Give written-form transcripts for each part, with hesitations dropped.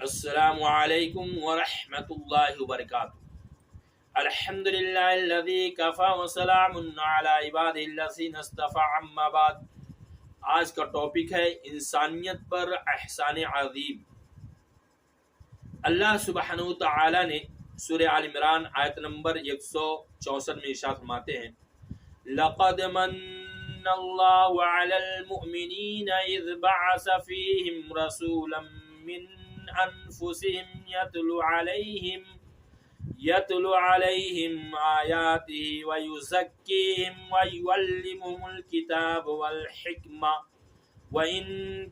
السلام علیکم ورحمۃ اللہ وبرکاتہ۔ الحمدللہ الذی کفی وسلام علی عبادہ الذین اصطفی، اما بعد۔ آج کا ٹاپک ہے انسانیت پر احسان عظیم۔ اللہ سبحانہ وتعالی نے سورہ آل عمران آیت نمبر 164 میں ارشاد فرماتے ہیں، لقد من اللہ علی المؤمنین اذ بعث فیہم رسولا من انفسهم يتلو عليهم آياته ويزكيهم ويعلمهم الكتاب والحكمة وإن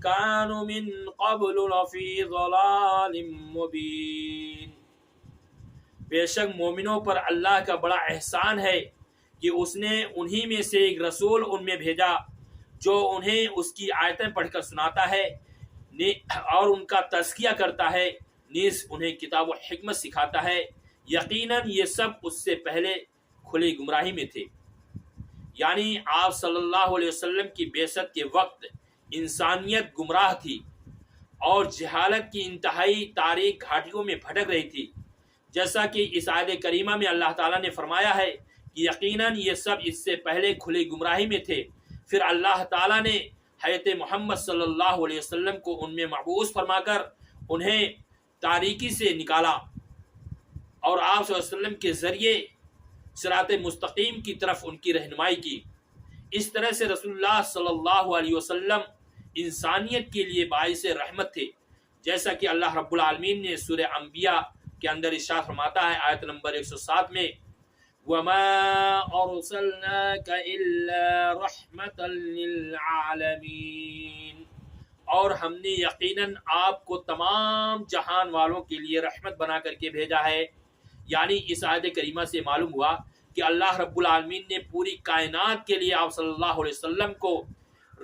كانوا من قبل لفي ضلال مبين۔ بے شک مومنوں پر اللہ کا بڑا احسان ہے کہ اس نے انہی میں سے ایک رسول ان میں بھیجا جو انہیں اس کی آیتیں پڑھ کر سناتا ہے اور ان کا تزکیہ کرتا ہے، نیز انہیں کتاب و حکمت سکھاتا ہے۔ یقیناً یہ سب اس سے پہلے کھلی گمراہی میں تھے۔ یعنی آپ صلی اللہ علیہ وسلم کی بعثت کے وقت انسانیت گمراہ تھی اور جہالت کی انتہائی تاریک گھاٹیوں میں بھٹک رہی تھی، جیسا کہ اس آیت کریمہ میں اللہ تعالیٰ نے فرمایا ہے کہ یقیناً یہ سب اس سے پہلے کھلی گمراہی میں تھے، پھر اللہ تعالیٰ نے حضرت محمد صلی اللہ علیہ وسلم کو ان میں مبعوث فرما کر انہیں تاریکی سے نکالا اور آپ صلی اللہ علیہ وسلم کے ذریعے صراط مستقیم کی طرف ان کی رہنمائی کی۔ اس طرح سے رسول اللہ صلی اللہ علیہ وسلم انسانیت کے لیے باعث رحمت تھے، جیسا کہ اللہ رب العالمین نے سورہ انبیاء کے اندر ارشاد فرماتا ہے آیت نمبر 107 میں، وَمَا أَرْسَلْنَاكَ إِلَّا رَحْمَةً لِلْعَالَمِينَ، اور ہم نے یقیناً آپ کو تمام جہان والوں کے لیے رحمت بنا کر کے بھیجا ہے۔ یعنی اس آیت کریمہ سے معلوم ہوا کہ اللہ رب العالمین نے پوری کائنات کے لیے آپ صلی اللہ علیہ وسلم کو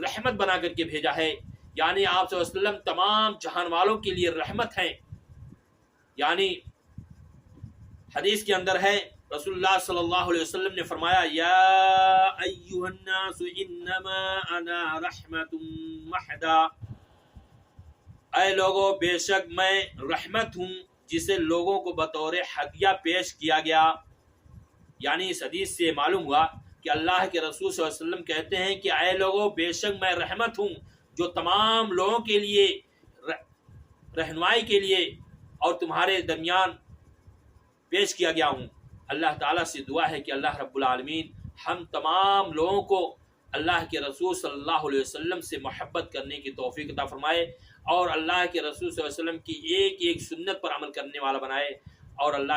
رحمت بنا کر کے بھیجا ہے۔ یعنی آپ صلی اللہ علیہ وسلم تمام جہان والوں کے لیے رحمت ہیں۔ یعنی حدیث کے اندر ہے، رسول اللہ صلی اللہ علیہ وسلم نے فرمایا، یا ایھا الناس انما انا رحمت محدا، اے لوگوں بے شک میں رحمت ہوں جسے لوگوں کو بطور ہدیہ پیش کیا گیا۔ یعنی اس حدیث سے معلوم ہوا کہ اللہ کے رسول صلی اللہ علیہ وسلم کہتے ہیں کہ اے لوگوں بے شک میں رحمت ہوں جو تمام لوگوں کے لیے رہنمائی کے لیے اور تمہارے درمیان پیش کیا گیا ہوں۔ اللہ تعالیٰ سے دعا ہے کہ اللہ رب العالمین ہم تمام لوگوں کو اللہ کے رسول صلی اللہ علیہ وسلم سے محبت کرنے کی توفیق عطا فرمائے اور اللہ کے رسول صلی اللہ علیہ وسلم کی ایک ایک سنت پر عمل کرنے والا بنائے، اور اللہ